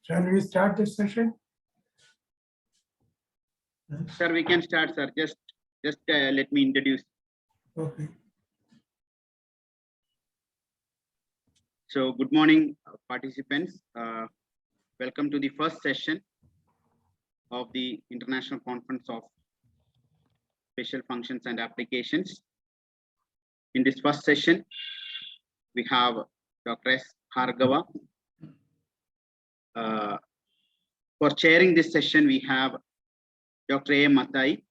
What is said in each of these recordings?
Shall we start this session? Sir, we can start, sir. Just let me introduce. Okay. So, good morning, participants. Welcome to the first session of the International Conference of Special Functions and Applications. In this first session, we have Dr. S Bhargava. For chairing this session, we have Dr. A Mathai,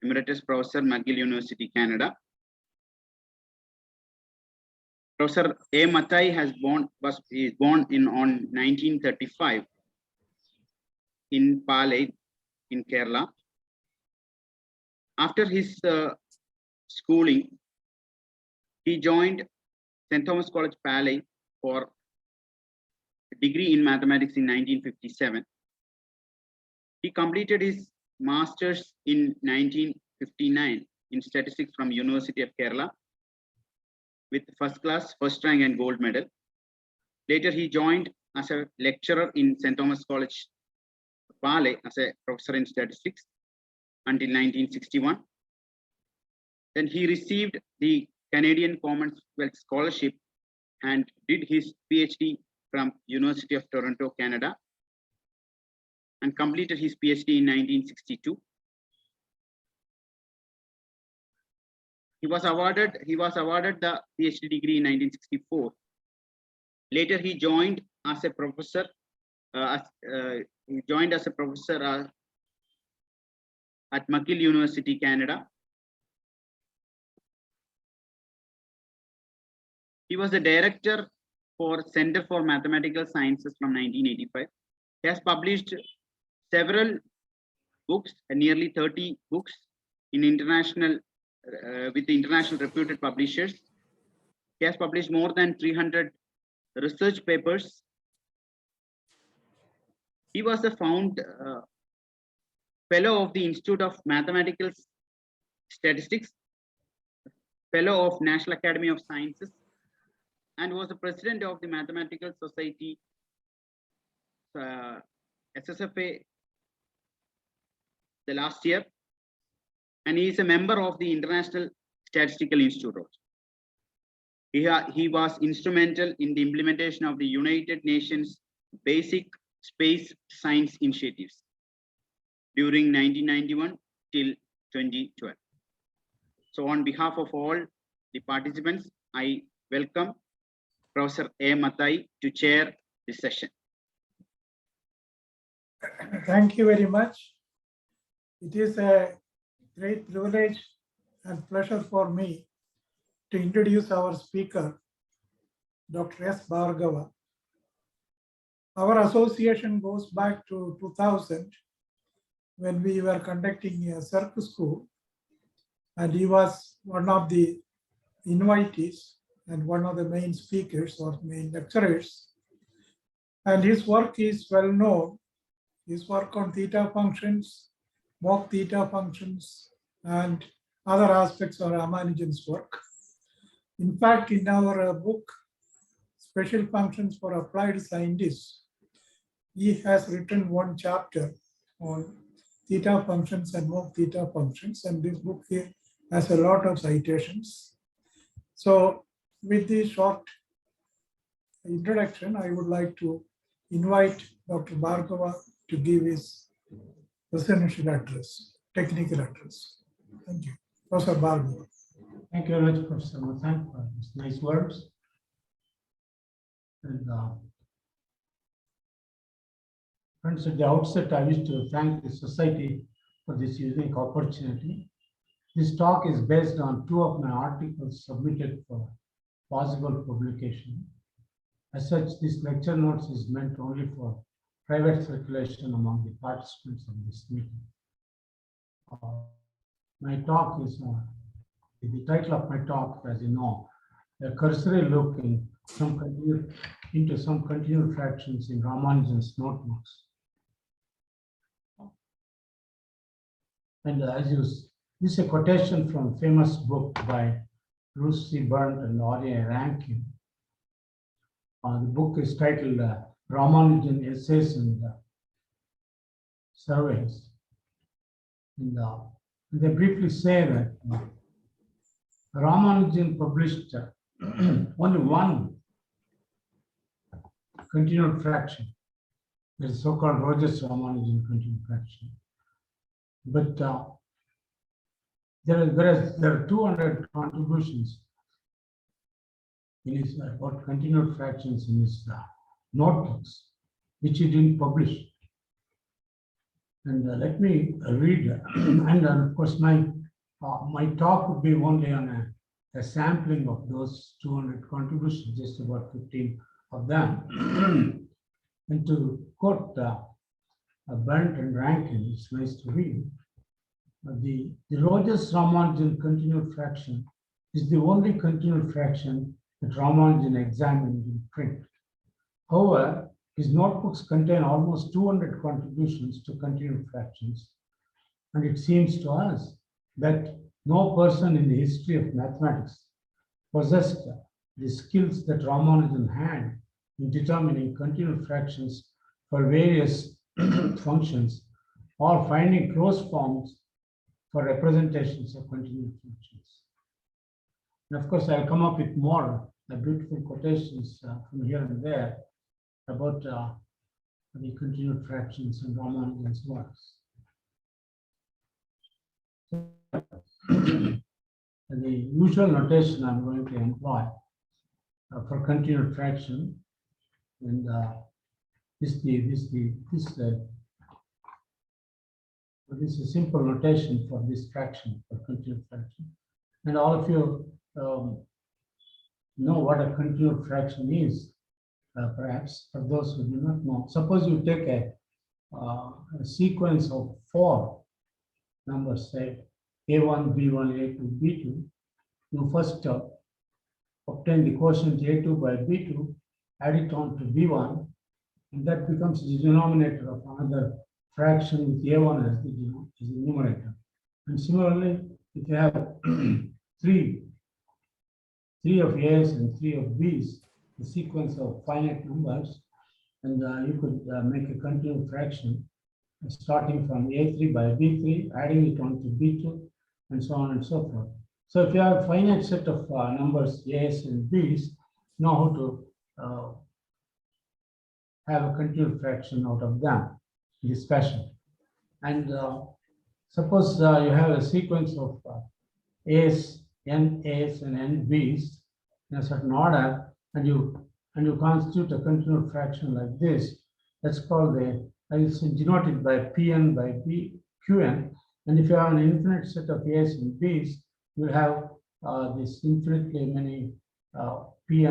Emeritus Professor, McGill University, Canada. Professor A Mathai is born on 1935 in Palay in Kerala. After his schooling, he joined St. Thomas College, Palay for a degree in mathematics in 1957. He completed his master's in 1959 in statistics from University of Kerala with first class, first rank and gold medal. Later, he joined as a lecturer in St. Thomas College, Palay as a professor in statistics until 1961. Then he received the Canadian Commonwealth Scholarship and did his PhD from University of Toronto, Canada, and completed his PhD in 1962. He was awarded the PhD degree in 1964. Later, he joined as a professor. At McGill University, Canada. He was the director for Center for Mathematical Sciences from 1985. He has published several books, nearly 30 books in international with international reputed publishers. He has published more than 300 research papers. He was the fellow of the Institute of Mathematical Statistics, fellow of National Academy of Sciences, and was the president of the Mathematical Society, SSFA, the last year, and he is a member of the International Statistical Institute. He was instrumental in the implementation of the United Nations Basic Space Science Initiatives during 1991 till 2012. So on behalf of all the participants, I welcome Professor A. Mathai to chair this session. Thank you very much. It is a great privilege and pleasure for me to introduce our speaker, Dr. S Bhargava. Our association goes back to 2000 when we were conducting a circus school, and he was one of the invitees and one of the main speakers or main lecturers. And his work is well known. His work on theta functions, mock theta functions, and other aspects of Ramanujan's work. In fact, in our book, Special Functions for Applied Scientists, he has written one chapter on theta functions and mock theta functions, and this book here has a lot of citations. So with this short introduction, I would like to invite Dr. Bhargava to give his presidential address, technical address. Thank you. Professor Bhargava. Thank you very much, Professor Mathan, for these nice words. And friends, at the outset, I wish to thank the Society for this unique opportunity. This talk is based on 2 of my articles submitted for possible publication. As such, this lecture notes is meant only for private circulation among the participants of this meeting. My talk is, the title of my talk, as you know, a cursory look into some continued fractions in Ramanujan's notebooks. And this is a quotation from a famous book by Bruce C. Burnt and R.A. Rankin. The book is titled Ramanujan Essays and Surveys. And they briefly say that Ramanujan published only one continued fraction, the so-called Rogers-Ramanujan continued fraction. But there are 200 contributions in his about continued fractions in his notebooks, which he didn't publish. And let me read, and of course my talk would be only on a sampling of those 200 contributions, just about 15 of them. And to quote Burnt and Rankin, it's nice to read. The Rogers-Ramanujan continued fraction is the only continued fraction that Ramanujan examined in print. However, his notebooks contain almost 200 contributions to continued fractions, and it seems to us that no person in the history of mathematics possessed the skills that Ramanujan had in determining continued fractions for various functions or finding closed forms for representations of continued functions. And of course, I'll come up with more beautiful quotations from here and there about the continued fractions and Ramanujan's works. The usual notation I'm going to employ for continued fraction, and this is a simple notation for this fraction, for continued fraction. And all of you know what a continued fraction is, perhaps, for those who do not know. Suppose you take a sequence of 4 numbers, say A1, B1, A2, B2. You first obtain the quotient A2 by B2, add it on to B1, and that becomes the denominator of another fraction with A1 as the numerator. And similarly, if you have three of A's and 3 of B's, the sequence of finite numbers, and you could make a continued fraction starting from A3 by B3, adding it on to B2, and so on and so forth. So if you have a finite set of numbers A's and B's, you know how to have a continued fraction out of them in this fashion. And suppose you have a sequence of A's, n A's, and n B's in a certain order, and you constitute a continued fraction like this. That's called it's denoted by Pn by B Qn. And if you have an infinite set of A's and B's, you have this infinitely many P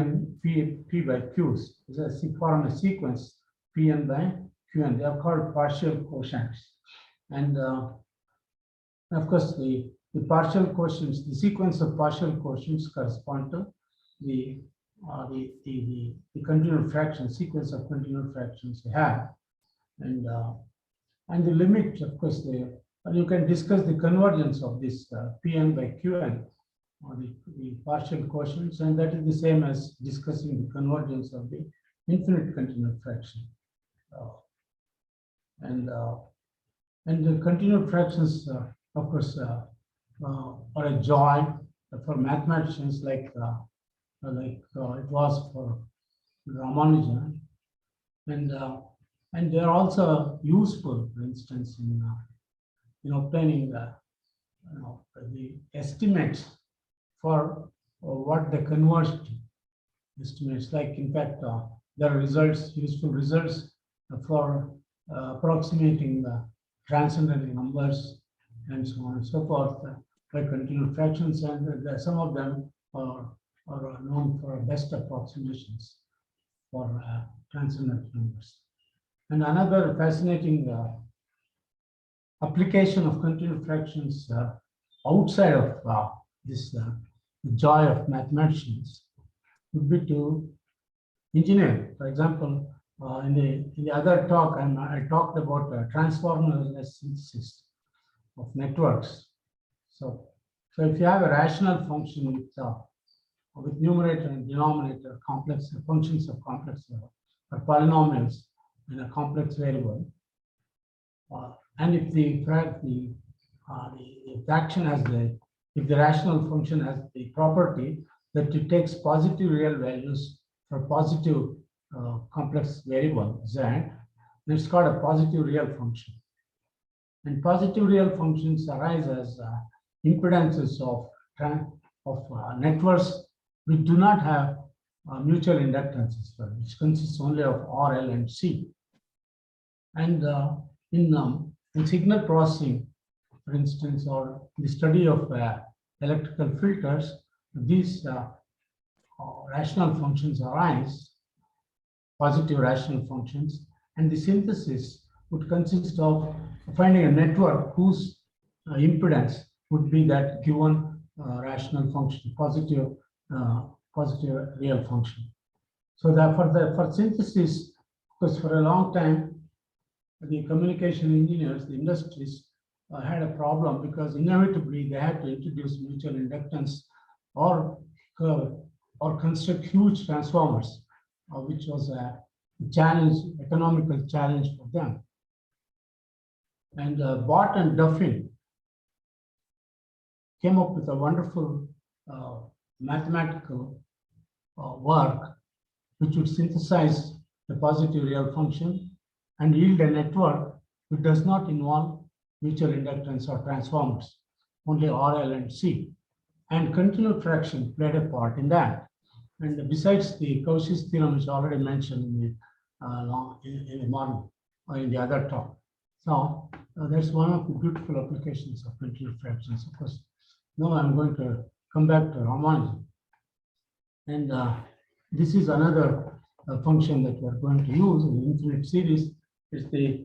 by Q's. It's a form a sequence Pn by Qn. They are called partial quotients. And of course, the partial quotients, the sequence of partial quotients correspond to the continued fraction, sequence of continued fractions you have. And the limit, of course, You can discuss the convergence of this Pn by Qn, or the partial quotients, and that is the same as discussing the convergence of the infinite continued fraction. And the continued fractions, of course, are a joy for mathematicians like it was for Ramanujan, and they are also useful, for instance, in obtaining the estimates for what the converged estimates. Like, in fact, there are useful results for approximating the transcendental numbers and so on and so forth by continued fractions, and some of them are known for best approximations for transcendental numbers. And another fascinating application of continued fractions outside of this joy of mathematicians would be to engineering. For example, in the other talk, I talked about transformer-less synthesis of networks. So if you have a rational function with numerator and denominator complex functions of complex or polynomials in a complex variable, and if the fraction has if the rational function has the property that it takes positive real values for positive complex variable z, then it's called a positive real function. And positive real functions arise as impedances of networks which do not have mutual inductances, which consists only of R, L, and C. And in signal processing, for instance, or the study of electrical filters, these rational functions arise, positive rational functions, and the synthesis would consist of finding a network whose impedance would be that given rational function, positive real function. So that for synthesis, because for a long time, the communication engineers, the industries had a problem because inevitably they had to introduce mutual inductance or construct huge transformers, which was a challenge, economical challenge for them. And Bott and Duffin came up with a wonderful mathematical work which would synthesize the positive real function and yield a network which does not involve mutual inductance or transformers, only R, L, and C. And continued fraction played a part in that. And besides the Cauchy's theorem, which I already mentioned in the morning or in the other talk. So that's one of the beautiful applications of continued fractions. Of course, now I'm going to come back to Ramanujan. And this is another function that we're going to use in the infinite series. It's the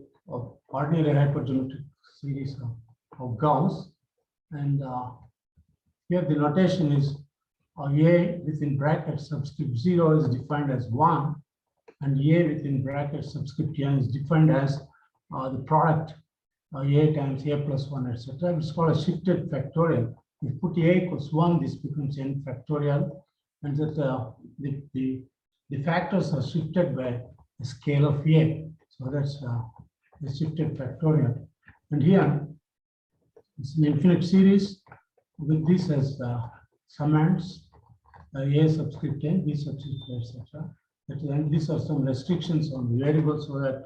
ordinary hypergeometric series of Gauss. And here the notation is A within bracket subscript 0 is defined as 1, and A within bracket subscript n is defined as the product A times A plus 1, etc. It's called a shifted factorial. If you put A equals 1, this becomes n factorial, and that the factors are shifted by the scale of A. So that's the shifted factorial. And here it's an infinite series with this as summands, A subscript n, B subscript etc. And these are some restrictions on the variables so that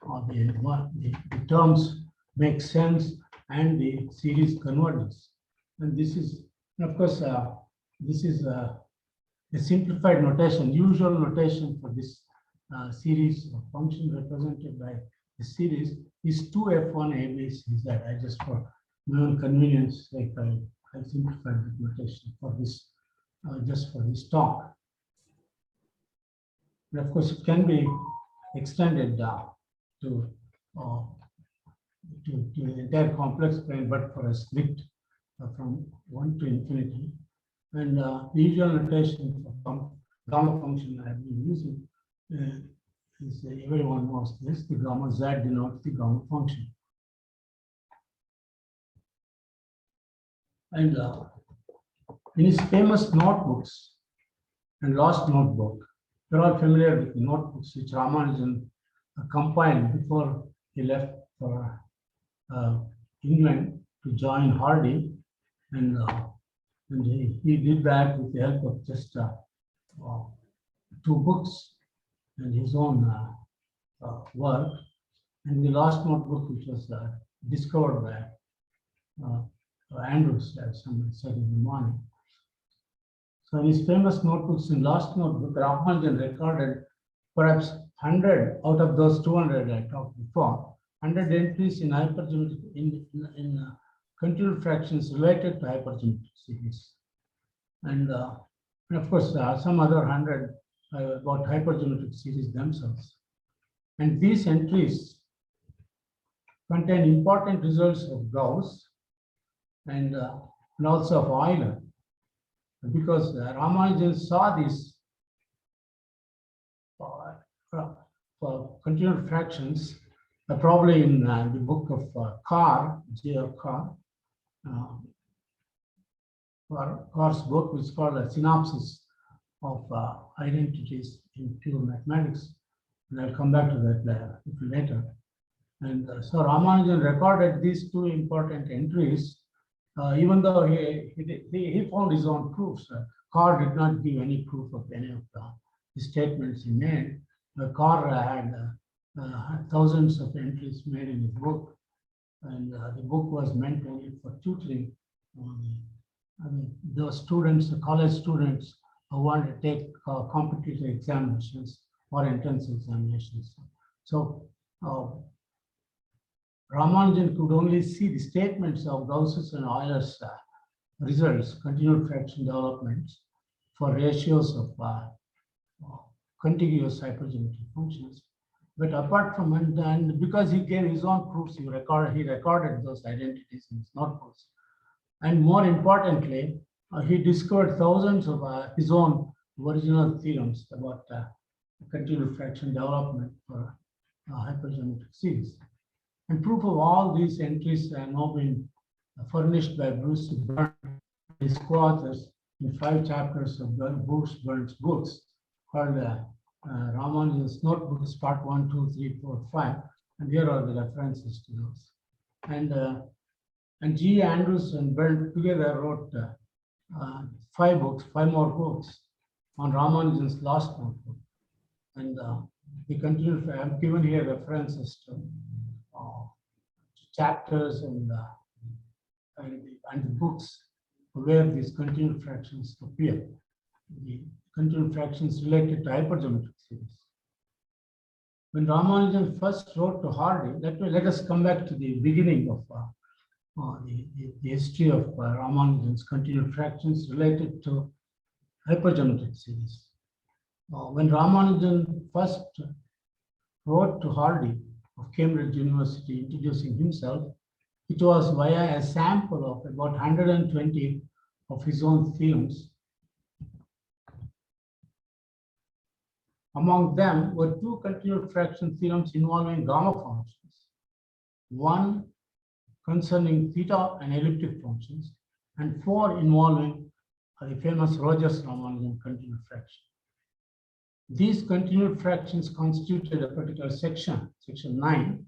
the terms make sense and the series converges. And this is, of course, this is a simplified notation. Usual notation for this series of functions represented by the series is 2f1 a b c z. I just for my own convenience, like I simplified the notation for this, just for this talk. And of course, it can be extended to the entire complex plane, but for a strict from 1 to infinity. And the usual notation for gamma function I have been using is everyone knows this. The gamma z denotes the gamma function. And in his famous notebooks and lost notebook, you're all familiar with the notebooks which Ramanujan compiled before he left for England to join Hardy, and he did that with the help of just 2 books and his own work. And the last notebook, which was discovered by Andrews, as someone said in the morning. So in his famous notebooks, in last notebook, Ramanujan recorded perhaps 100 out of those 200 I talked before, 100 entries in hypergeometric in continued fractions related to hypergeometric series. And of course, some other 100 about hypergeometric series themselves. And these entries contain important results of Gauss and also of Euler, because Ramanujan saw this for continued fractions, probably in the book of Carr, J.R. Carr, Carr's book, which is called a synopsis of identities in pure mathematics. And I'll come back to that later. And so Ramanujan recorded these 2 important entries, even though he found his own proofs. Carr did not give any proof of any of the statements he made. Carr had thousands of entries made in his book, and the book was meant only for tutoring those students, the college students who want to take competitive examinations or entrance examinations. So Ramanujan could only see the statements of Gauss's and Euler's results, continued fraction developments for ratios of contiguous hypergeometric functions. But apart from and because he gave his own proofs, he recorded those identities in his notebooks. And more importantly, he discovered thousands of his own original theorems about continued fraction development for hypergeometric series. And proof of all these entries have now been furnished by Bruce Byrne and his co-authors in 5 chapters of Bruce Byrne's books called Ramanujan's Notebooks, Part 1, 2, 3, 4, 5. And here are the references to those. And G. Andrews and Byrne together wrote 5 more books on Ramanujan's last notebook. And we continue. I've given here references to chapters and the books where these continued fractions appear. The continued fractions related to hypergeometric series. When Ramanujan first wrote to Hardy, let us come back to the beginning of the history of Ramanujan's continued fractions related to hypergeometric series. When Ramanujan first wrote to Hardy of Cambridge University introducing himself, it was via a sample of about 120 of his own theorems. Among them were 2 continued fraction theorems involving gamma functions, one concerning theta and elliptic functions, and 4 involving the famous Rogers-Ramanujan continued fraction. These continued fractions constituted a particular section, section 9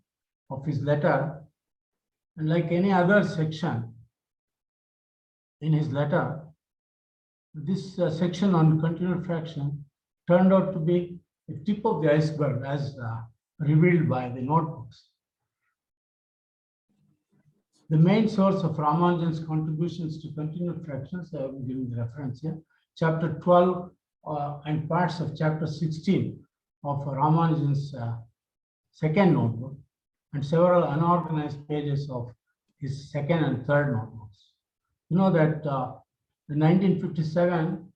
of his letter, and like any other section in his letter, this section on continued fraction turned out to be the tip of the iceberg as revealed by the notebooks. The main source of Ramanujan's contributions to continued fractions, I am giving the reference here, chapter 12 and parts of chapter 16 of Ramanujan's second notebook, and several unorganized pages of his second and third notebooks. You know that in 1957,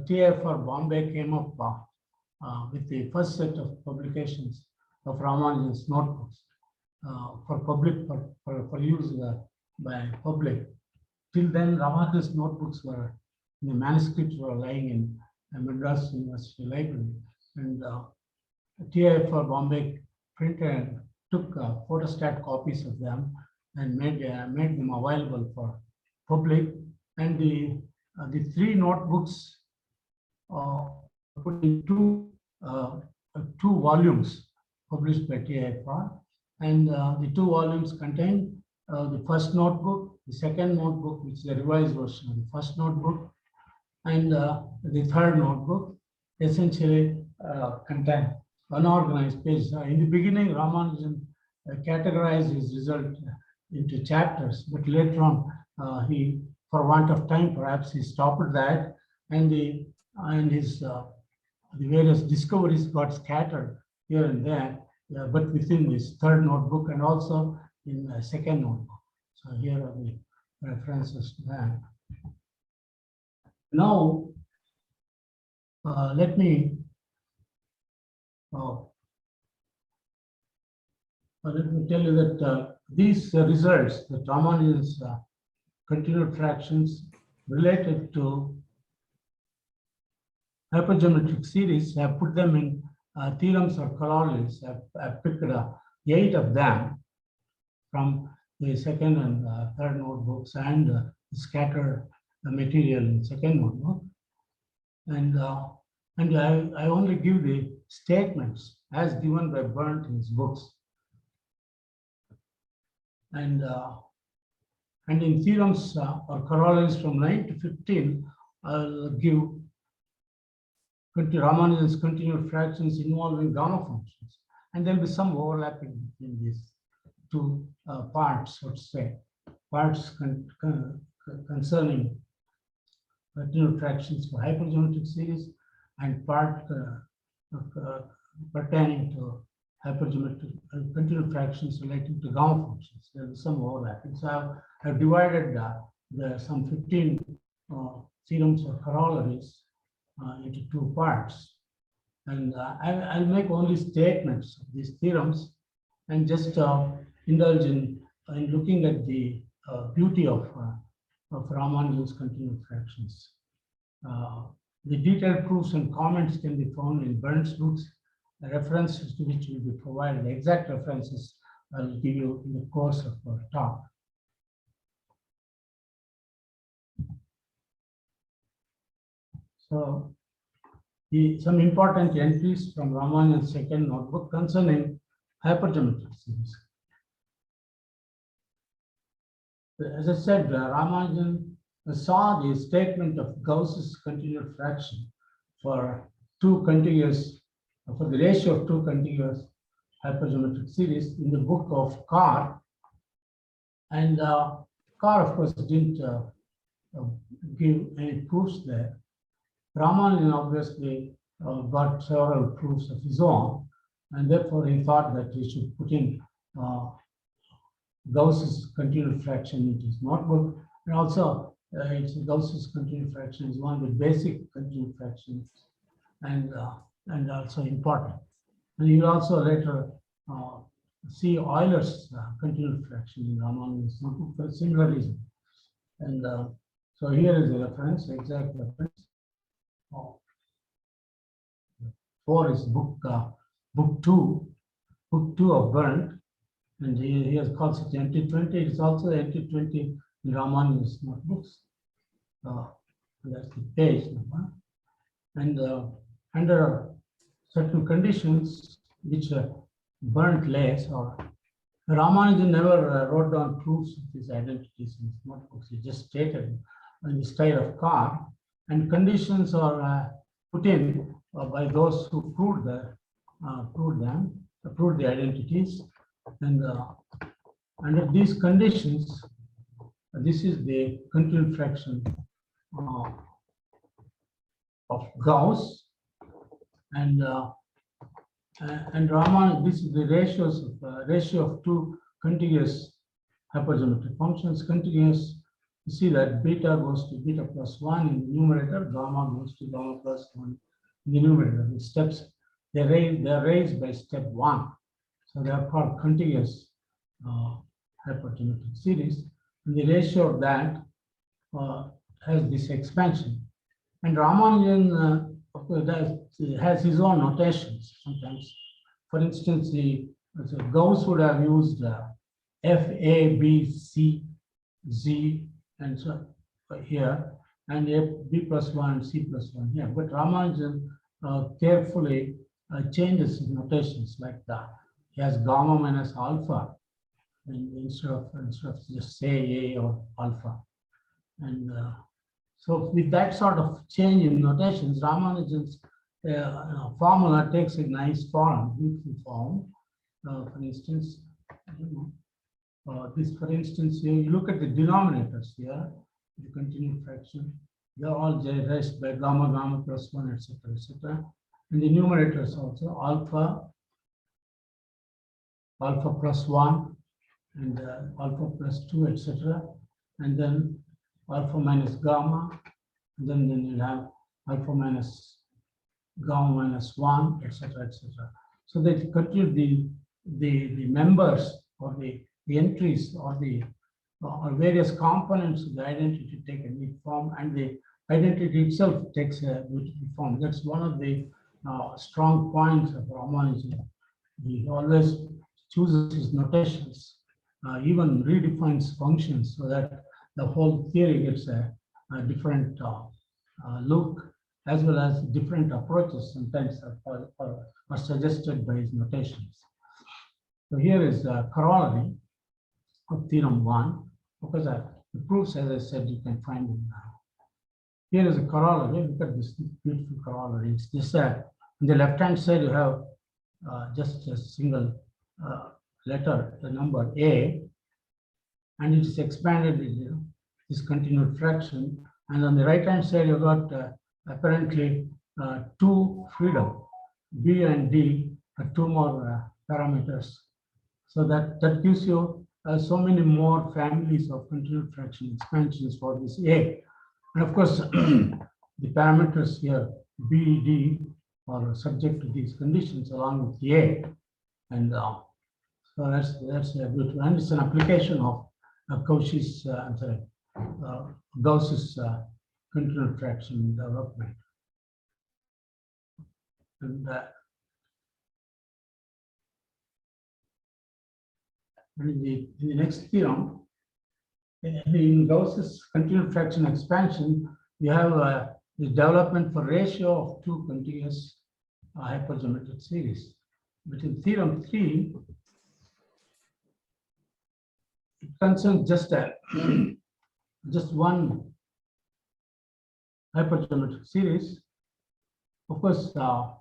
TIFR Bombay came up with the first set of publications of Ramanujan's notebooks for public for use by public. Till then, Ramanujan's notebooks were the manuscripts were lying in Madras University Library, and TIFR Bombay printed took photostat copies of them and made them available for public and the three notebooks put in two volumes published by TIFR, and the two volumes contain the first notebook, the second notebook, which is the revised version of the first notebook, and the third notebook essentially contain unorganized pages. In the beginning, Ramanujan categorized his result into chapters, but later on, he, for want of time, perhaps he stopped that, and his the various discoveries got scattered here and there, but within this third notebook and also in the second notebook. So here are the references to that. Now, let me tell you that these results, the Ramanujan's continued fractions related to hypergeometric series, have put them in theorems or corollaries. I've picked 8 of them from the second and third notebooks and scattered material in second notebook. And I only give the statements as given by Berndt in his books. And in theorems or corollaries from 9 to 15, I'll give Ramanujan's continued fractions involving gamma functions. And there'll be some overlapping between these two parts, so to say, parts concerning continued fractions for hypergeometric series and part pertaining to hypergeometric continued fractions relating to gamma functions. There is some overlapping. So I've divided some 15 theorems or corollaries into two parts. And I'll make only statements of these theorems and just indulge in looking at the beauty of Ramanujan's continued fractions. The detailed proofs and comments can be found in Berndt's books, the references to which will be provided. The exact references I'll give you in the course of our talk. So, some important entries from Ramanujan's second notebook concerning hypergeometric series. As I said, Ramanujan saw the statement of Gauss's continued fraction for two contiguous, for the ratio of two contiguous hypergeometric series in the book of Carr. And Carr, of course, didn't give any proofs there. Ramanujan obviously got several proofs of his own, and therefore he thought that he should put in Gauss's continued fraction into his notebook, and also Gauss's continued fraction is one of the basic continued fractions, and also important. And you will also later see Euler's continued fraction in Ramanujan's notebook for a similar reason. And so here is the reference, exact reference. 4 is book 2 of Berndt, and he has called it entry 20. It's also entry 20 in Ramanujan's notebooks. That's the page number. And under certain conditions which Berndt lays, or Ramanujan never wrote down proofs of his identities in his notebooks. He just stated in the style of Carr, and conditions are put in by those who proved the identities. And under these conditions, this is the continued fraction of Gauss, and Raman. This is the ratio of two contiguous hypergeometric functions. Contiguous. You see that beta goes to beta plus 1 in the numerator, gamma goes to gamma plus 1 in the numerator. The steps, they're raised by step 1. So they are called contiguous hypergeometric series. And the ratio of that has this expansion. And Ramanujan has his own notations sometimes. For instance, Gauss would have used F, A, B, C, Z, and so here, and a b plus 1, c plus 1 here. But Ramanujan carefully changes his notations like that. He has gamma minus alpha, and instead of just say a or alpha. And so with that sort of change in notations, Ramanujan's formula takes a nice form, beautiful form. For instance, this, for instance, you look at the denominators here, the continued fraction, they're all raised by gamma plus 1, etc., etc. And the numerators also alpha plus 1, and alpha plus 2, etc. And then alpha minus gamma, and then you have alpha minus gamma minus 1, etc., etc. So they continue the members or the entries or the various components of the identity take a neat form, and the identity itself takes a beautiful form. That's one of the strong points of Ramanujan. He always chooses his notations, even redefines functions so that the whole theory gets a different look, as well as different approaches sometimes are suggested by his notations. So here is a corollary of theorem 1, because the proofs, as I said, you can find them now. Here is a corollary. Look at this beautiful corollary. It's just on the left-hand side, you have just a single letter, the number a, and it is expanded with this continued fraction. And on the right-hand side, you got apparently two freedom, b and d, two more parameters. So that gives you so many more families of continued fraction expansions for this a. And of course, the parameters here, b, d, are subject to these conditions along with the a. And so that's a beautiful, and it's an application of Cauchy's, Gauss's continued fraction development. And in the next theorem, in Gauss's continued fraction expansion, you have the development for ratio of two contiguous hypergeometric series. But in theorem 3, it concerns just one hypergeometric series, of course,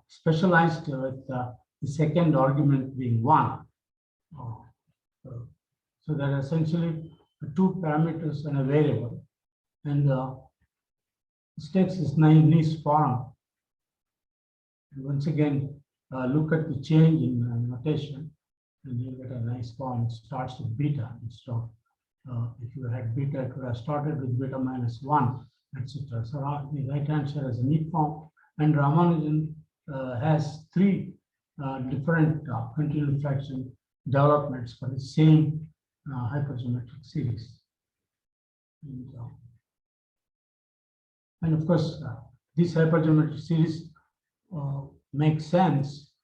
specialized with the second argument being 1. So there are essentially two parameters and a variable, and this takes this nice form. And once again, look at the change in notation, and you get a nice form. It starts with beta instead of if you had beta, it would have started with beta minus 1, etc. So the right-hand side has a neat form, and Ramanujan has 3 different continued fraction developments for the same hypergeometric series. And of course, this hypergeometric series makes sense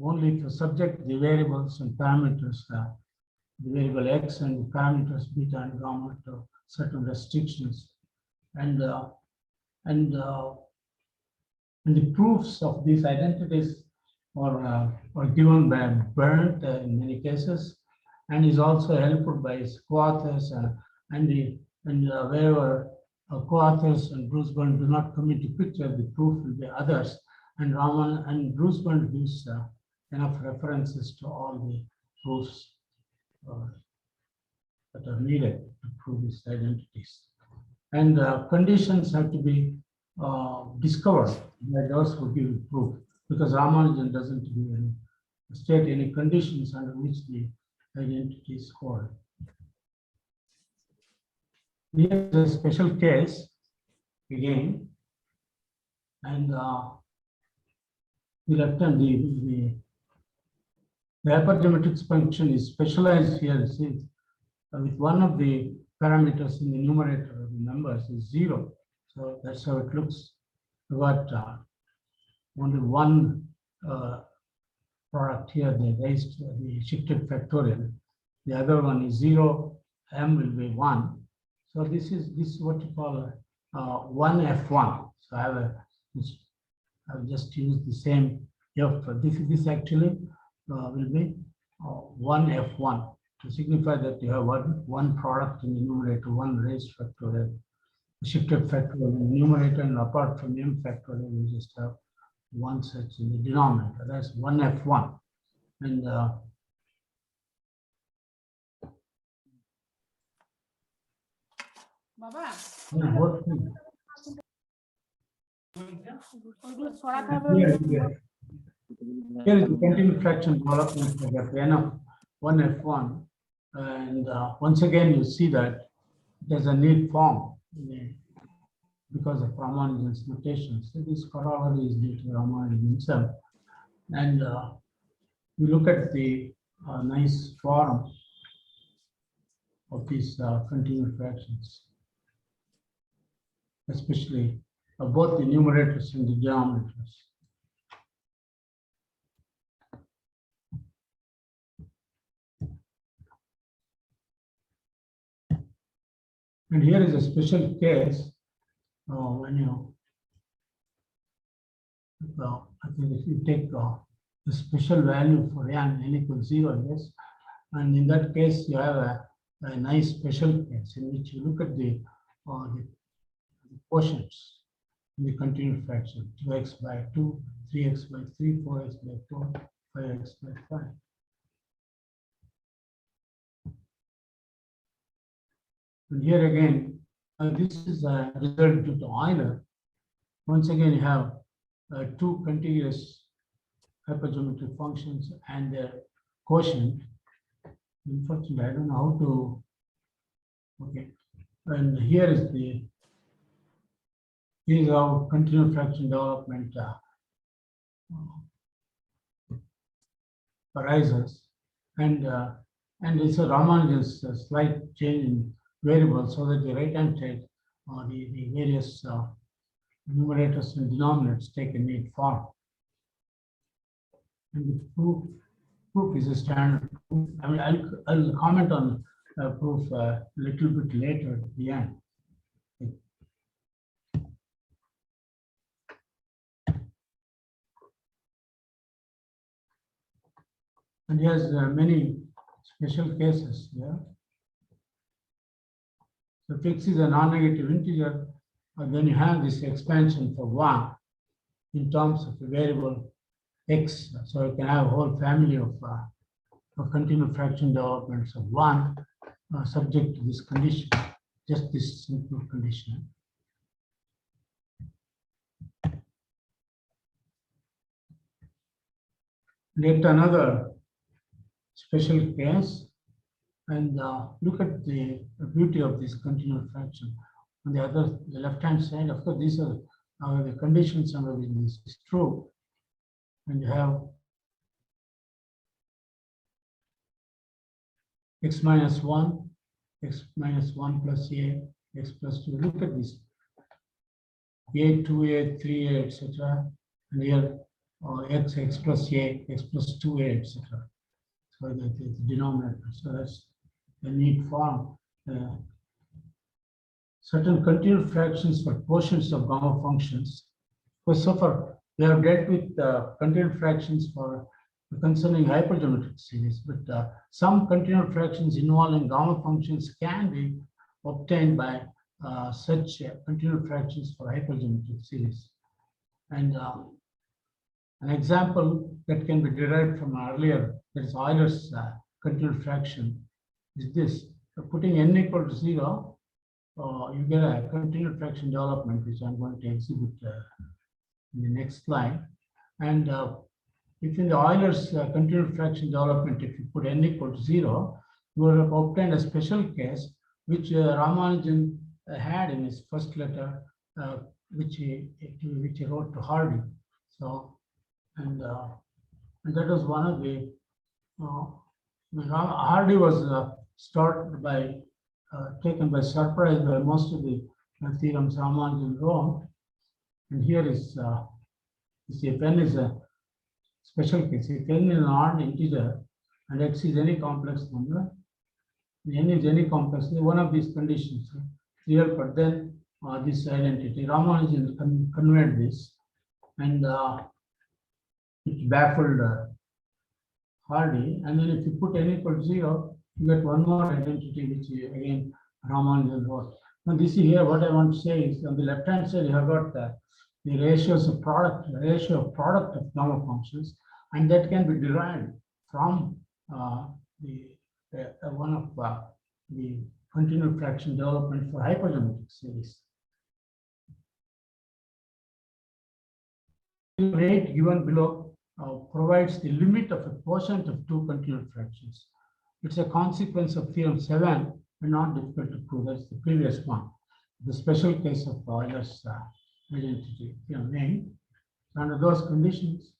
only if you subject the variables and parameters, the variable x and the parameters beta and gamma to certain restrictions. And the proofs of these identities are given by Berndt in many cases, and is also helped by his co-authors and wherever co-authors and Bruce Berndt do not come into picture, the proof will be others. And Raman and Bruce Berndt gives enough references to all the proofs that are needed to prove these identities. And conditions have to be discovered by those who give proof, because Ramanujan doesn't state any conditions under which the identities hold. Here's a special case again, and the left-hand, the hypergeometric function is specialized here, since with one of the parameters in the numerator of the numbers is 0. So that's how it looks. We got only one product here, they raised the shifted factorial. The other one is 0, m will be 1. So this is what you call 1F1. So I've just used the same F. This actually will be 1F1 to signify that you have one product in the numerator, one raised factorial, shifted factorial in the numerator, and apart from m factorial, you just have one such in the denominator. That's 1F1. And বাবা what ওইগুলো ছড়াতে হবে here is the continuous fraction development for that n of 1F1. And once again, you see that there's a neat form because of Ramanujan's notation. So this corollary is due to Ramanujan himself. And we look at the nice form of these continuous fractions, especially both the numerators and the denominators. And here is a special case when you, I think if you take the special value for n equals 0, yes, and in that case you have a nice special case in which you look at the quotients in the continuous fraction: 2x by 2, 3x by 3, 4x by 4, 5x by 5. And here again, this is a result due to Euler. Once again, you have two contiguous hypergeometric functions and their quotient. Unfortunately, I don't know how to. Okay, and here is how continuous fraction development arises, and it's a Ramanujan's slight change in variables so that the right hand side the various numerators and denominators take a neat form. And the proof is a standard proof. I mean, I'll comment on proof a little bit later at the end. And he has many special cases here. So x is a non-negative integer, and then you have this expansion for 1 in terms of a variable x. So you can have a whole family of continuous fraction developments of 1 subject to this condition, just this simple condition. Yet another special case, and look at the beauty of this continuous fraction. On the left-hand side, of course, these are the conditions under which this is true. And you have x minus 1, x minus 1 plus a, x plus 2. Look at this. A, 2a, 3a, etc. And here x plus a, x plus 2a, etc. So the denominator. So that's the neat form. Certain continuous fractions for quotients of gamma functions. So far, we have dealt with continuous fractions for concerning hypergeometric series, but some continuous fractions involving gamma functions can be obtained by such continuous fractions for hypergeometric series. And an example that can be derived from earlier, that is Euler's continuous fraction, is this. So putting n equal to 0, you get a continuous fraction development, which I'm going to exhibit in the next slide. And if in the Euler's continuous fraction development, if you put n equal to 0, you will have obtained a special case which Ramanujan had in his first letter, which he wrote to Hardy. So, and that was one of the Hardy was started by taken by surprise by most of the theorems Ramanujan wrote. And here is if n is a special case, if n is an odd integer and x is any complex number, n is any complex, one of these conditions, real, but then this identity, Ramanujan conveyed this, and it baffled Hardy. And then if you put n equal to 0, you get one more identity, which again Ramanujan wrote. Now this is here. What I want to say is on the left hand side, you have got the ratios of product, ratio of product of gamma functions, and that can be derived from one of the continued fraction development for hypergeometric series. The rate given below provides the limit of a quotient of two continued fractions. It's a consequence of theorem 7 and not difficult to prove. That's the previous one. The special case of Euler's identity theorem 8. Under those conditions,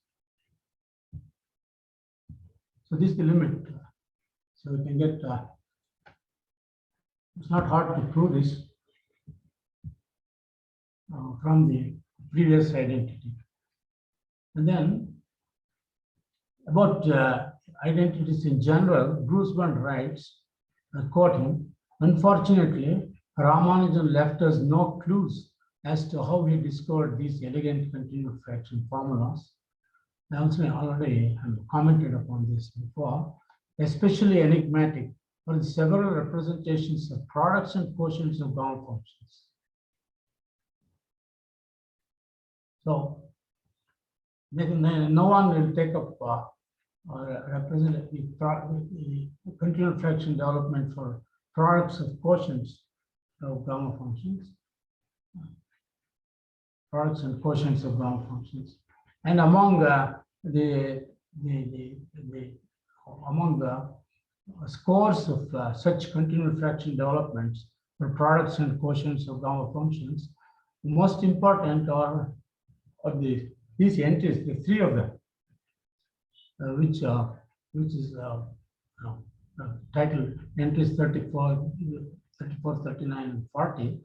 so this is the limit. So we can get, it's not hard to prove this from the previous identity. And then about identities in general, Bruce Bond writes, quoting, unfortunately, Ramanujan left us no clues as to how he discovered these elegant continued fraction formulas. I also already commented upon this before, especially enigmatic for the several representations of products and quotients of gamma functions. So no one will take up or represent the continued fraction development for products of quotients of gamma functions, products and quotients of gamma functions, and among the scores of such continued fraction developments for products and quotients of gamma functions, the most important are these entries, the three of them, which is titled entries 34, 39, and 40,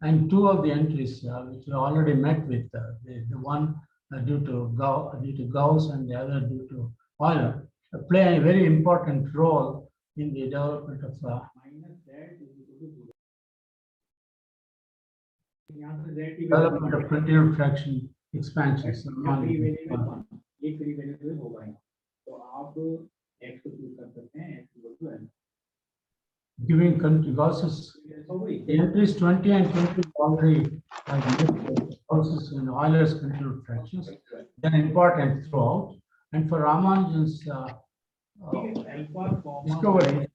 and two of the entries which we already met with, the one due to Gauss and the other due to Euler, play a very important role in the development of continued fraction expansions. Giving Gauss's entries 20 and 20 already Gauss's and Euler's continued fractions. They're important throughout. And for Ramanujan's discovery,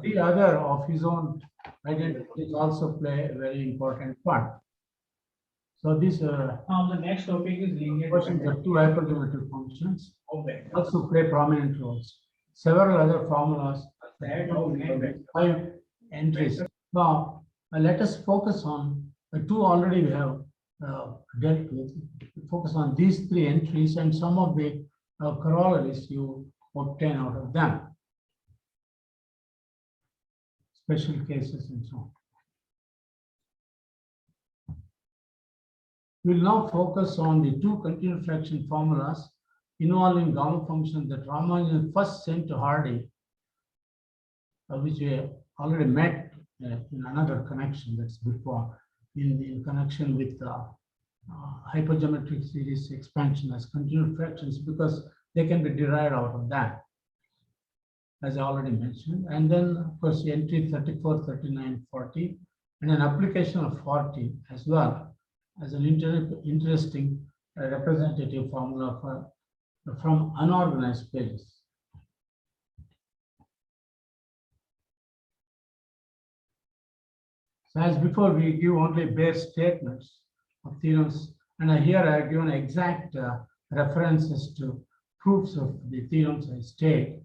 the other of his own identities also play a very important part. So these Now the next topic is linear. questions of two hypergeometric functions also play prominent roles. Several other formulas, 5 entries. Now let us focus on the two already we have dealt with. Focus on these 3 entries and some of the corollaries you obtain out of them, special cases and so on. We'll now focus on the 2 continued fraction formulas involving gamma functions that Ramanujan first sent to Hardy, which we already met in another connection that's before, in connection with hypergeometric series expansion as continued fractions, because they can be derived out of that, as I already mentioned. And then, of course, entry 34, 39, 40, and an application of 40 as well as an interesting representative formula from unorganized pages. So as before, we give only base statements of theorems, and here I have given exact references to proofs of the theorems I state.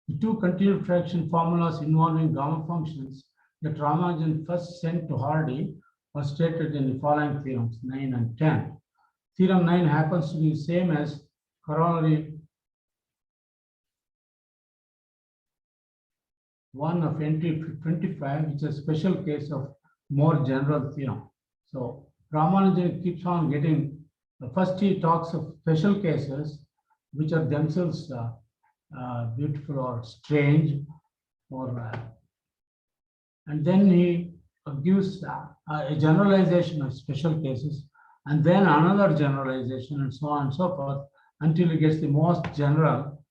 The 2 continued fraction formulas involving gamma functions that Ramanujan first sent to Hardy are stated in the following theorems 9 and 10. Theorem 9 happens to be the same as corollary 1 of entry 25, which is a special case of more general theorem. So Ramanujan keeps on getting First, he talks of special cases which are themselves beautiful or strange, or and then he gives a generalization of special cases, and then another generalization, and so on and so forth, until he gets the most general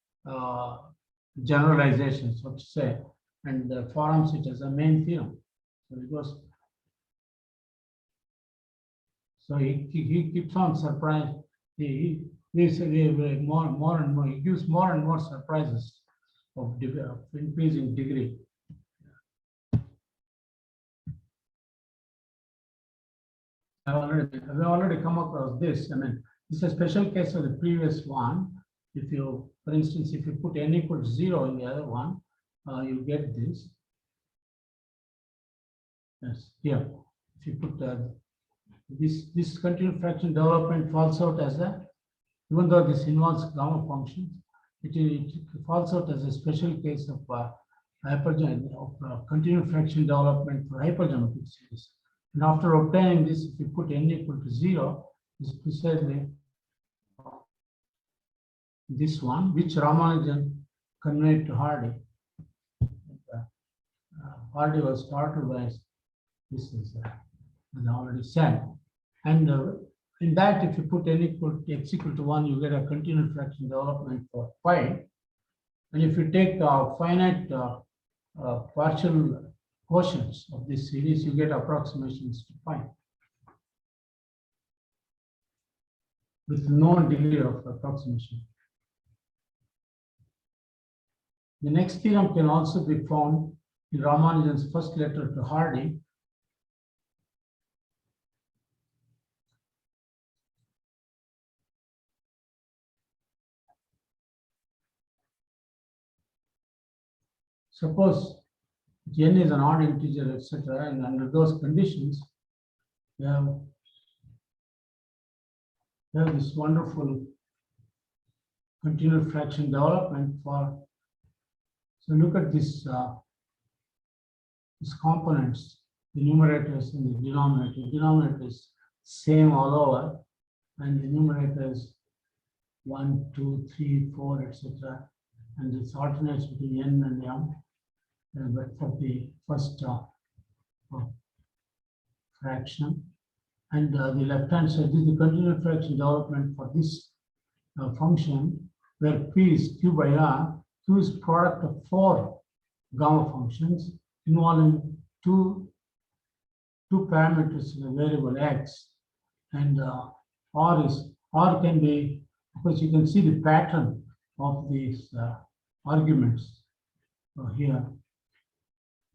generalization, so to say, and forms it as a main theorem. So it was. So he keeps on surprised. He gives more and more. He gives more and more surprises of increasing degree. I've already come across this. I mean, this is a special case of the previous one. If you, for instance, if you put n equals 0 in the other one, you get this. Yes, here. If you put this continued fraction development falls out as a, even though this involves gamma functions, it falls out as a special case of continued fraction development for hypergeometric series. And after obtaining this, if you put n equal to 0, is precisely this one, which Ramanujan conveyed to Hardy. Hardy was startled by this, is as I already said. And in that, if you put n equal to x equal to 1, you get a continued fraction development for phi. And if you take finite partial quotients of this series, you get approximations to pi with no degree of approximation. The next theorem can also be found in Ramanujan's first letter to Hardy. Suppose n is an odd integer, etc., and under those conditions, we have this wonderful continued fraction development for. So look at this these components, the numerators and the denominator. The denominator is same all over, and the numerator is 1, 2, 3, 4, etc., and it alternates between n and m. But for the first fraction, and the left-hand side is the continued fraction development for this function, where p is q by r. Q is product of 4 gamma functions involving two parameters in a variable x, and r can be, of course, you can see the pattern of these arguments here.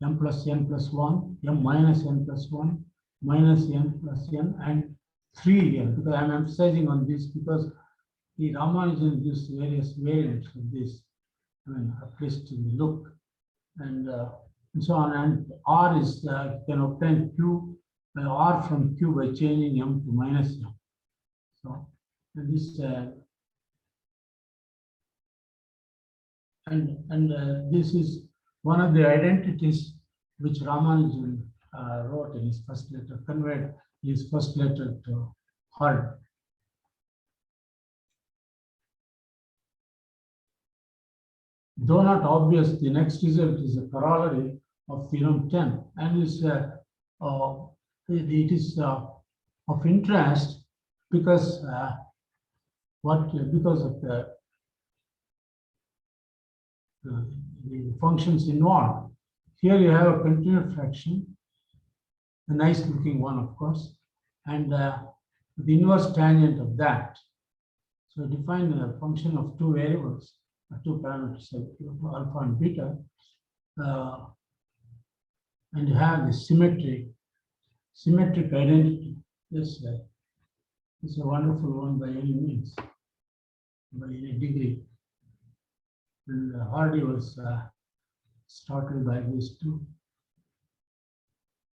M plus n plus 1, m minus n plus 1, minus n plus n, and 3 here, because I'm emphasizing on this because the Ramanujan gives various variants of this, I mean, at least in the look, and so on. And R is can obtain Q R from Q by changing m to minus m. So, and this this is one of the identities which Ramanujan wrote in his first letter, conveyed his first letter to Hardy. Though not obvious, the next result is a corollary of theorem 10, and it is of interest because because of the functions involved. Here you have a continued fraction, a nice looking one, of course, and the inverse tangent of that. So define a function of two variables, two parameters, alpha and beta, and you have the symmetric identity. This is a wonderful one by any means, by any degree. And Hardy was startled by this too.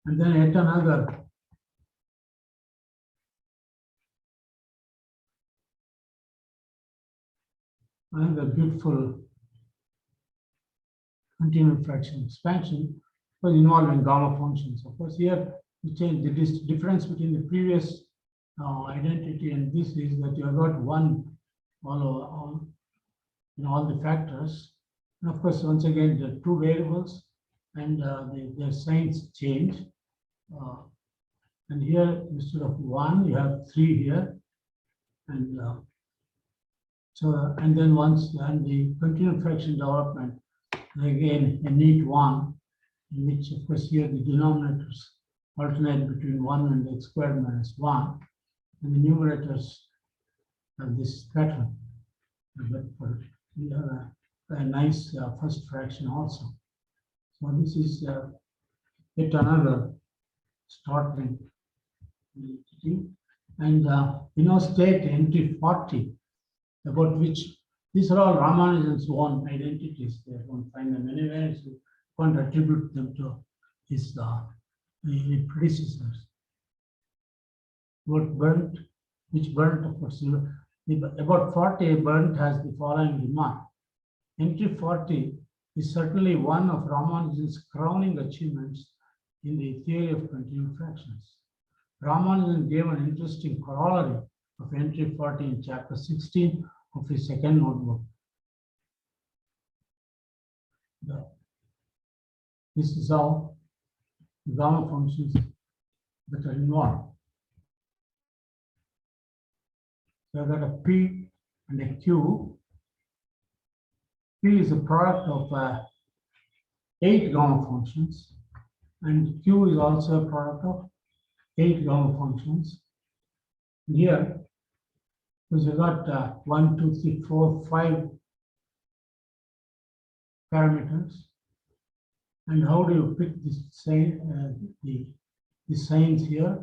And then yet another beautiful continued fraction expansion was involving gamma functions. Of course, here we change the difference between the previous identity, and this is that you have got one all in all the factors. And of course, once again, the two variables and their signs change. And here, instead of 1, you have 3 here. And and then once the continued fraction development, again, a neat 1, in which, of course, here the denominators alternate between 1 and x squared minus 1. And the numerators have this pattern. But we have a nice first fraction also. So this is yet another startling entity. And state entry 40, about which these are all Ramanujan's own identities. They don't find them anywhere, so you can't attribute them to his the predecessors. What burnt, which burnt, of course, about 40 burnt has the following remark. Entry 40 is certainly one of Ramanujan's crowning achievements in the theory of continued fractions. Ramanujan gave an interesting corollary of entry 40 in chapter 16 of his second notebook. This is how the gamma functions that are involved. So I've got a P and a Q. P is a product of 8 gamma functions, and Q is also a product of 8 gamma functions. And here, because we've got 1, 2, 3, 4, 5 parameters. And how do you pick this the signs here?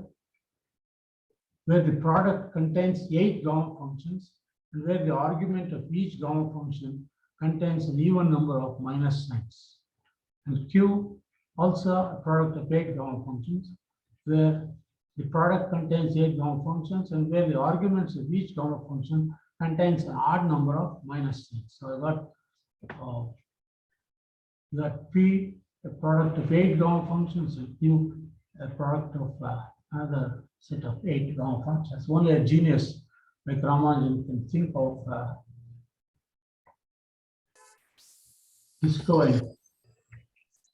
Where the product contains 8 gamma functions, and where the argument of each gamma function contains an even number of minus signs. And Q, also a product of 8 gamma functions, where the product contains 8 gamma functions, and where the arguments of each gamma function contains an odd number of minus signs. So I got P, a product of 8 gamma functions, and Q, a product of another set of 8 gamma functions. Only a genius like Ramanujan can think of destroying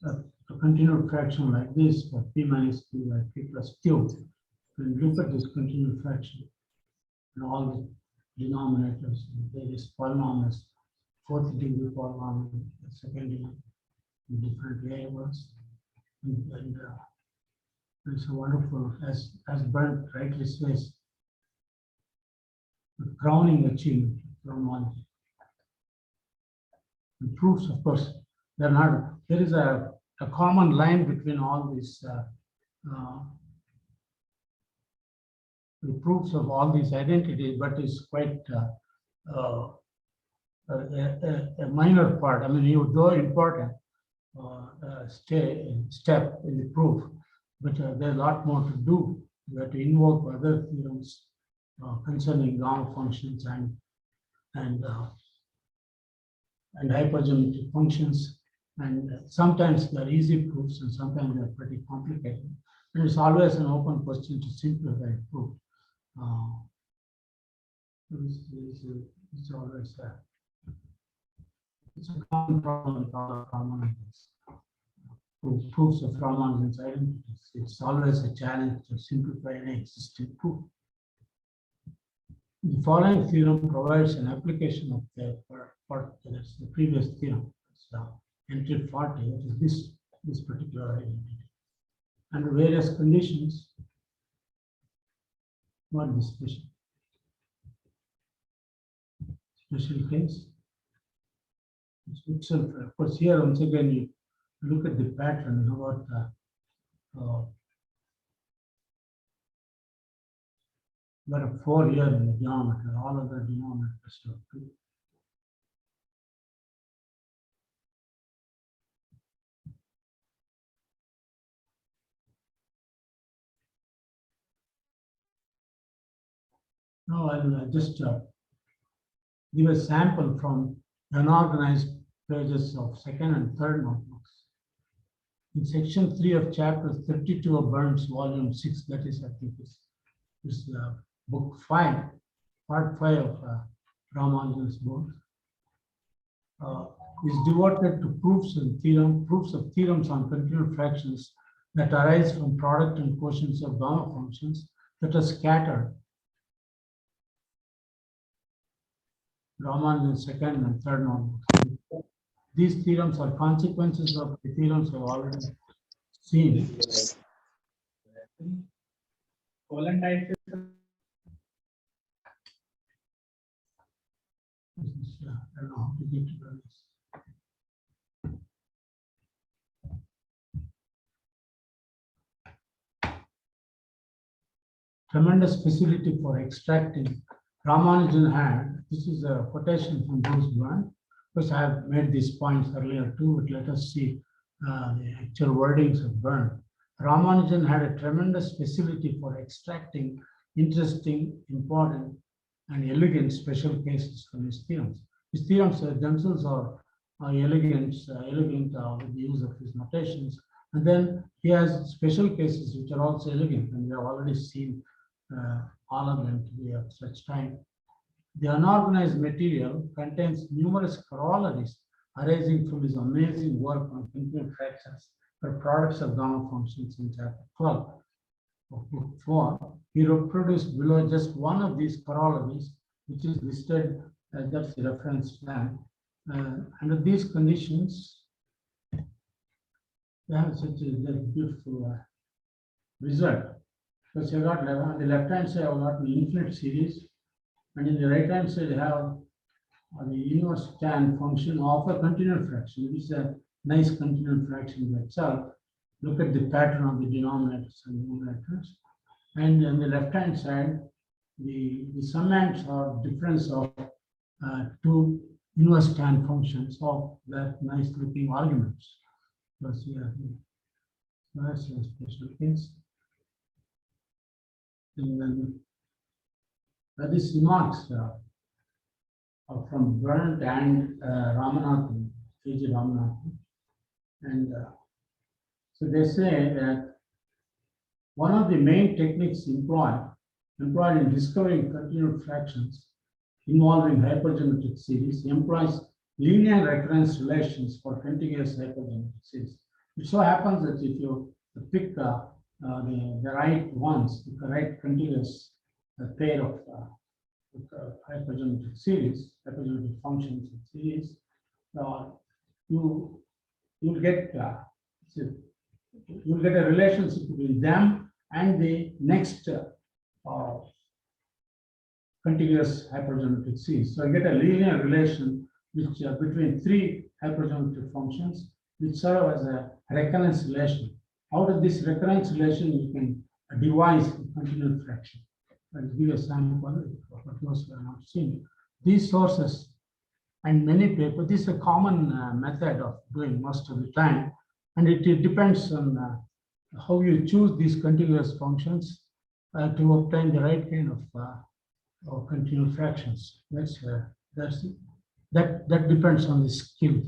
a continued fraction like this for P minus Q by P plus Q. And look at this continued fraction and all the denominators, various polynomials, 4th degree polynomial, second degree, different variables. And it's a wonderful, as Bernd rightly says, the crowning achievement from one. The proofs, of course, they're not, there is a common line between all these the proofs of all these identities, but it's quite a minor part. I mean, you do important step in the proof, but there's a lot more to do. You have to invoke other theorems concerning gamma functions and hypergeometric functions. And sometimes they're easy proofs, and sometimes they're pretty complicated. And it's always an open question to simplify proof. It's always it's a common problem with all Ramanujan's proofs of Ramanujan's identities. It's always a challenge to simplify any existing proof. The following theorem provides an application of the previous theorem. So entry 40, that is this particular identity. Under various conditions, what is special case? Itself, of course, here once again you look at the pattern. You know what a 4 here in the denominator, all other denominators are 2. Now I'll just give a sample from unorganized pages of second and third notebooks. In section 3 of chapter 32 of Bernd's volume 6, that is, I think, is book 5, part 5 of Ramanujan's book, is devoted to proofs of theorems on continued fractions that arise from product and quotients of gamma functions that are scattered. Ramanujan's second and third notebook. These theorems are consequences of the theorems I've already seen. Colon type. I don't know how to get to this. Tremendous facility for extracting. Ramanujan had, this is a quotation from Gauss, because I have made these points earlier too, but let us see the actual wordings of Byrne. Ramanujan had a tremendous facility for extracting interesting, important, and elegant special cases from his theorems. His theorems themselves are elegant with the use of his notations. And then he has special cases which are also elegant, and we have already seen all of them to be of such time. The unorganized material contains numerous corollaries arising from his amazing work on continued fractions for products of gamma functions in chapter 12 of book 4. He reproduced below just one of these corollaries, which is listed as that's the reference plan. Under these conditions, they have such a beautiful result. Because you got on the left hand side, I've got an infinite series, and in the right hand side, you have the inverse tan function of a continued fraction, which is a nice continued fraction by itself. Look at the pattern of the denominators and numerators. And on the left hand side, the summands are difference of two inverse tan functions of that nice looking arguments. That's a special case. And then these remarks are from Berndt and Ramanathan, K.G. Ramanathan. And so they say that one of the main techniques employed in discovering continued fractions involving hypergeometric series employs linear recurrence relations for contiguous hypergeometric series. It so happens that if you pick the right ones, the right contiguous pair of hypergeometric series, hypergeometric functions and series, you'll get a relationship between them and the next contiguous hypergeometric series. So I get a linear relation which between three hypergeometric functions which serve as a recurrence relation. Out of this recurrence relation, you can devise a continued fraction. I'll give a sample for those who are not seen. These sources and many papers, this is a common method of doing most of the time, and it depends on how you choose these contiguous functions to obtain the right kind of continued fractions. That depends on the skill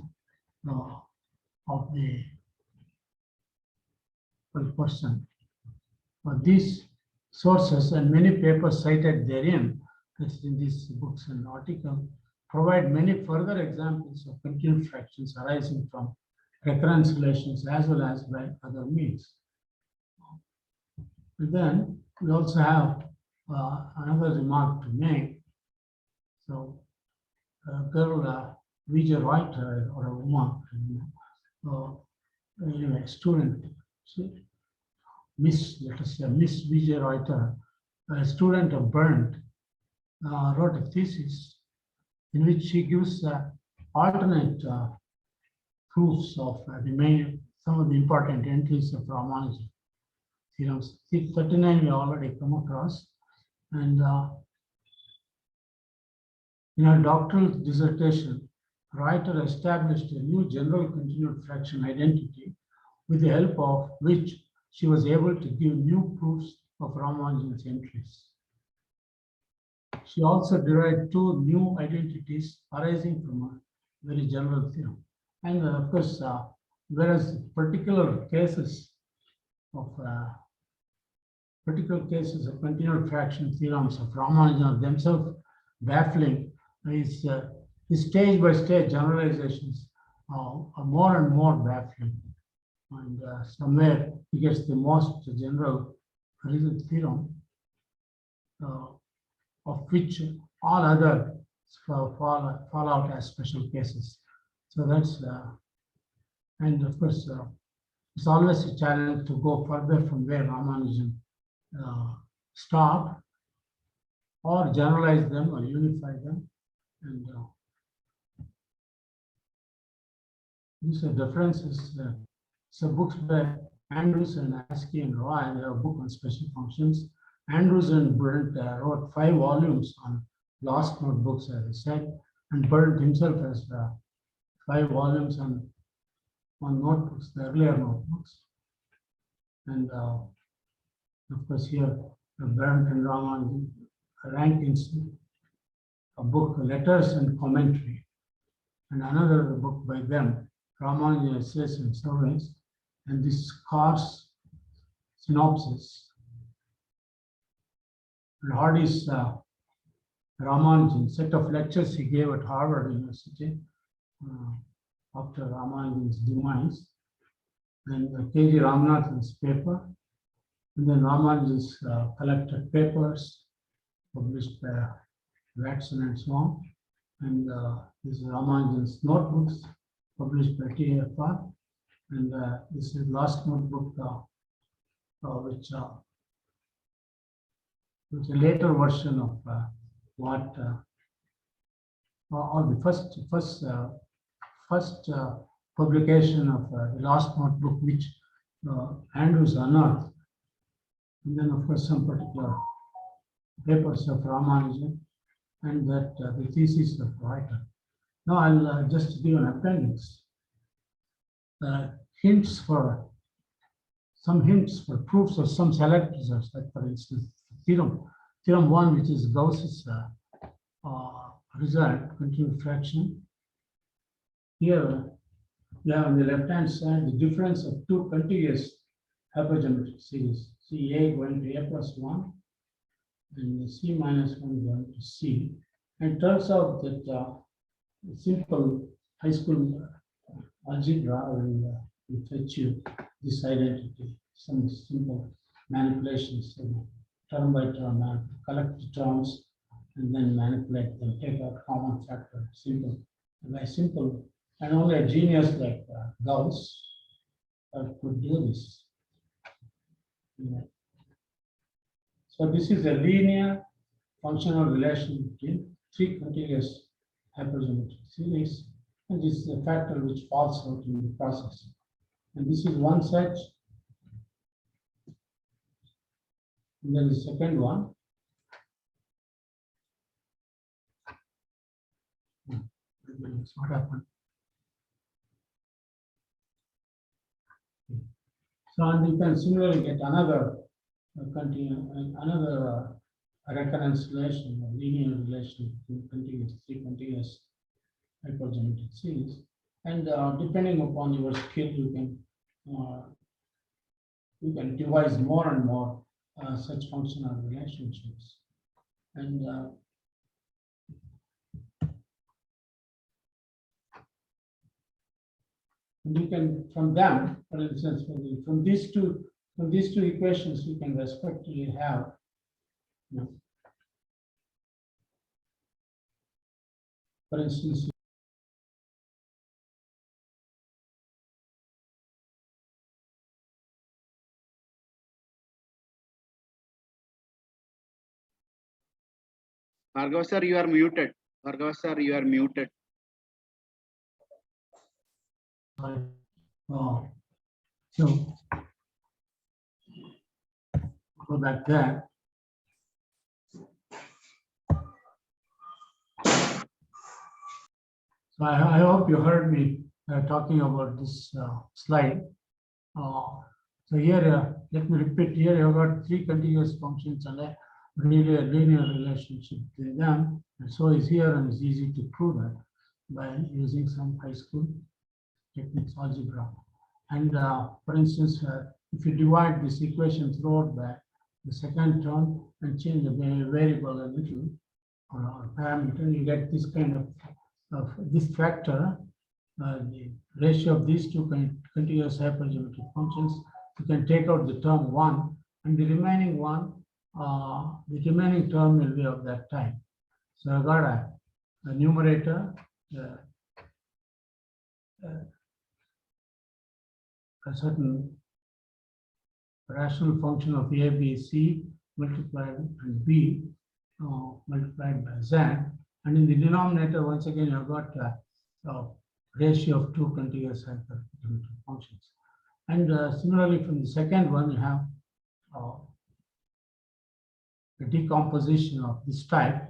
of the person. These sources and many papers cited therein, that's in these books and articles, provide many further examples of continued fractions arising from recurrence relations as well as by other means. And then we also have another remark to make. So, a girl, Vijay Reuter, or a woman, anyway, student, let us say Miss Vijay Reuter, a student of Berndt, wrote a thesis in which she gives alternate proofs of some of the important entries of Ramanujan. Theorems 39 we already come across, and in her doctoral dissertation, Reuter established a new general continued fraction identity with the help of which she was able to give new proofs of Ramanujan's entries. She also derived two new identities arising from a very general theorem. And of course, whereas particular cases of particular cases of continued fraction theorems of Ramanujan are themselves baffling. Is stage by stage generalizations are more and more baffling. And somewhere he gets the most general result theorem, of which all other fall out as special cases. So that's, and of course, it's always a challenge to go further from where Ramanujan stopped, or generalize them or unify them. And these are differences. So books by Andrews and Askey and Roy, they have a book on special functions. Andrews and Berndt wrote 5 volumes on lost notebooks, as I said, and Berndt himself has 5 volumes on notebooks, the earlier notebooks. And of course here, Berndt and Ramanujan ranked in a book, Letters and Commentary, and another book by them, Ramanujan Essays and Surveys, and this Gauss synopsis. And Hardy's Ramanujan set of lectures he gave at Harvard University after Ramanujan's demise, and K.G. Ramanathan's paper, and then Ramanujan's collected papers published by Watson and so on, and this is Ramanujan's notebooks published by TFR, and this is last notebook, which a later version of what, or the first publication of the last notebook, which Andrews unearthed, and then of course some particular papers of Ramanujan, and that the thesis of the writer. Now I'll just give an appendix, hints for proofs of some select results, like for instance theorem 1, which is Gauss's result, continued fraction. Here you have on the left hand side the difference of 2 contiguous hypergeometric series, CA going to A plus 1 and C minus 1 going to C. And it turns out that simple high school algebra will fetch you this identity, some simple manipulations, term by term, collect the terms and then manipulate them, take out common factor, simple, by simple, and only a genius like Gauss could do this. Yeah. So this is a linear functional relation between 3 contiguous hypergeometric series, and this is a factor which falls out in the process. And this is one such, and then the second one. What happened? So, and you can similarly get another recurrence relation, a linear relation between contiguous, 3 contiguous hypergeometric series. And depending upon your skill, you can devise more and more such functional relationships. And you can, from them, for instance, from these two equations, you can respectively have, for instance, Bhargava sir, you are muted. Bhargava sir, you are muted. So go back there. So I hope you heard me talking about this slide. So here, let me repeat, here you've got 3 contiguous functions and a linear relationship between them. And so is here, and it's easy to prove that by using some high school techniques, algebra. And for instance, if you divide this equation throughout by the second term and change the variable a little or parameter, you get this kind of this factor, the ratio of these two continuous hypergeometric functions. You can take out the term 1 and the remaining one, the remaining term will be of that type. So I got a numerator, a certain rational function of a, b, c multiplied and b multiplied by z, and in the denominator once again you have got a ratio of two continuous hypergeometric functions. And similarly from the second one you have the decomposition of this type,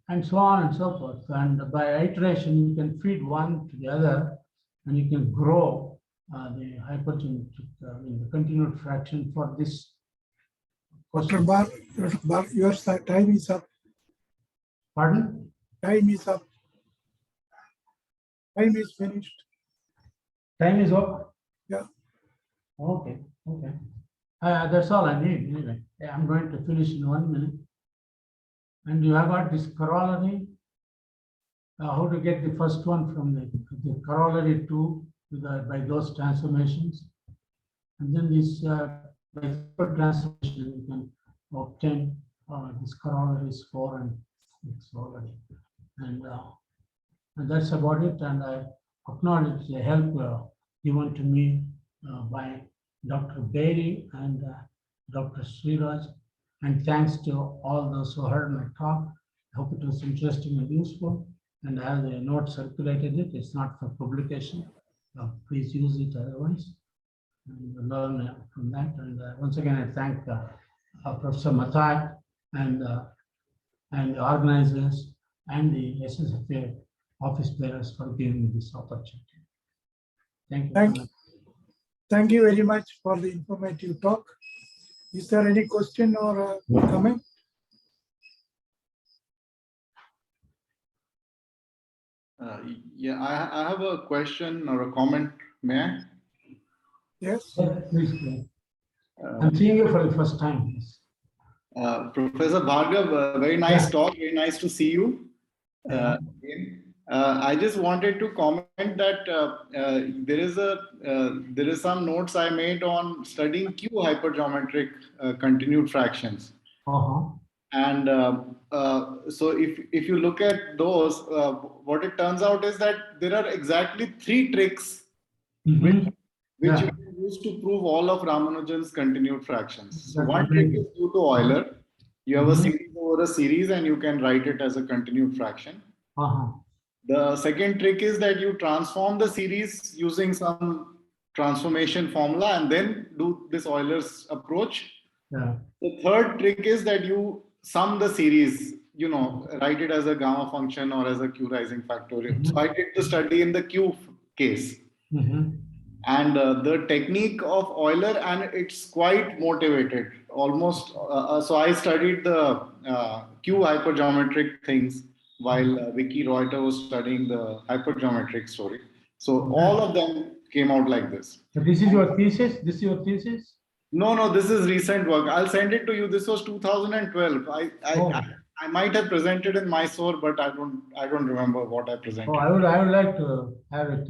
and so on and so forth. And by iteration, you can feed one to the other, and you can grow the hypergeometric, the continued fraction for this Dr. question. Bar, your time is up. Pardon? Time is up. Time is finished. Time is up? Yeah. Okay, okay. That's all I need anyway. I'm going to finish in 1 minute. And you have got this corollary. How to get the first one from the corollary 2 by those transformations. And then this by third transformation you can obtain this corollaries 4 and 6 already. And that's about it. And I acknowledge the help given to me by Dr. Berry and Dr. Sriraj. And thanks to all those who heard my talk. I hope it was interesting and useful. And I have the note circulated it. It's not for publication. Please use it otherwise. And learn from that. And once again, I thank Professor Mathai and the organizers and the SSFA office bearers for giving me this opportunity. Thank you. Thank you very much for the informative talk. Is there any question or comment? Yeah, I have a question or a comment, may I? Yes. Please. I'm seeing you for the first time. Yes. Professor Bhargava, very nice talk, very nice to see you. I just wanted to comment that there is some notes I made on studying Q hypergeometric continued fractions. And so if you look at those, what it turns out is that there are exactly 3 tricks which you can use to prove all of Ramanujan's continued fractions. So one trick is due to Euler. You have a series over a series and you can write it as a continued fraction. The second trick is that you transform the series using some transformation formula and then do this Euler's approach. The third trick is that you sum the series, write it as a gamma function or as a Q rising factorial. So I did the study in the Q case. And the technique of Euler, and it's quite motivated, almost. So I studied the Q hypergeometric things while Vicky Reuter was studying the hypergeometric story. So all of them came out like this. So this is your thesis? This is your thesis? No, this is recent work. I'll send it to you. This was 2012. I might have presented in Mysore, but I don't remember what I presented. I would like to have it.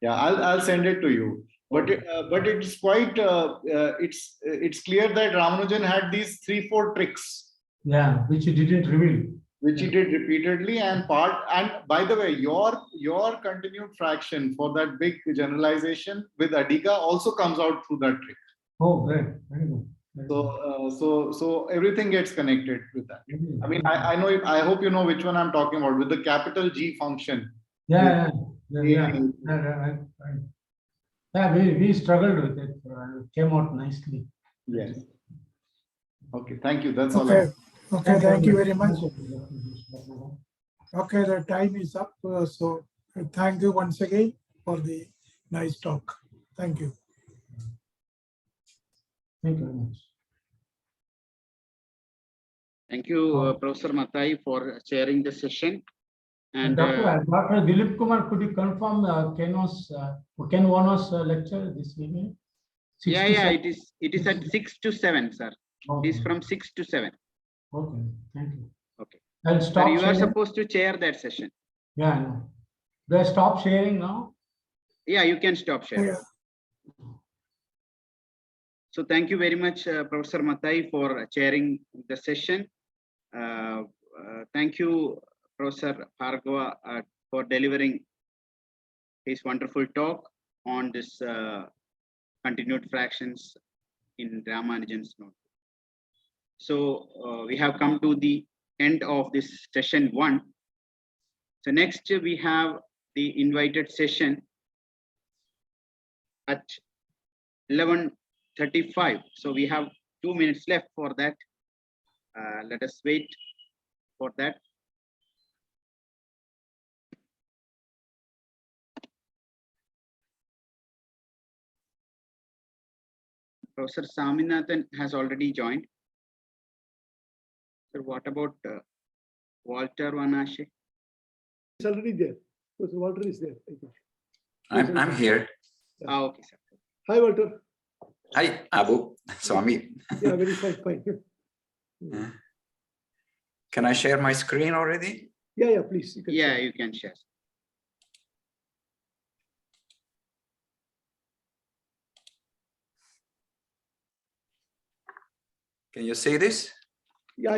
Yeah, I'll send it to you. But it's quite it's clear that Ramanujan had these 3-4 tricks. Yeah, which he didn't reveal. Which he did repeatedly, and by the way, your continued fraction for that big generalization with Adiga also comes out through that trick. Oh, great, very good. So everything gets connected with that. I mean, I know. I hope you know which one I'm talking about, with the capital G function. Yeah, we struggled with it. It came out nicely. Yes. Okay, thank you. That's all. Okay, thank you very much. Okay, the time is up. So thank you once again for the nice talk. Thank you. Thank you very much. Thank you, Professor Mathai, for sharing the session. And Dr. Dilip Kumar, could you confirm Ken Wano's lecture this evening? Yeah, it is at 6 to 7, sir. It's from 6 to 7. Okay, thank you. Okay. I'll Sir, stop you are sharing. supposed to chair that session. Yeah, I know. Do I stop sharing now? Yeah, you can stop sharing. Yeah. So thank you very much, Professor Matai, for chairing the session. Thank you, Professor Bhargava, for delivering his wonderful talk on this continued fractions in Ramanujan's note. So we have come to the end of this session 1. So next we have the invited session at 11:35. So we have 2 minutes left for that. Let us wait for that. Professor Saminathan has already joined. So what about Walter Vanashe? It's already there. Professor Walter is there, I think. I'm here. Ah, okay, sir. Hi, Walter. Hi, Abu, Swami. Yeah, very fine, fine. Can I share my screen already? Yeah, please. You can Yeah, share. you can share. Can you see this? Yeah.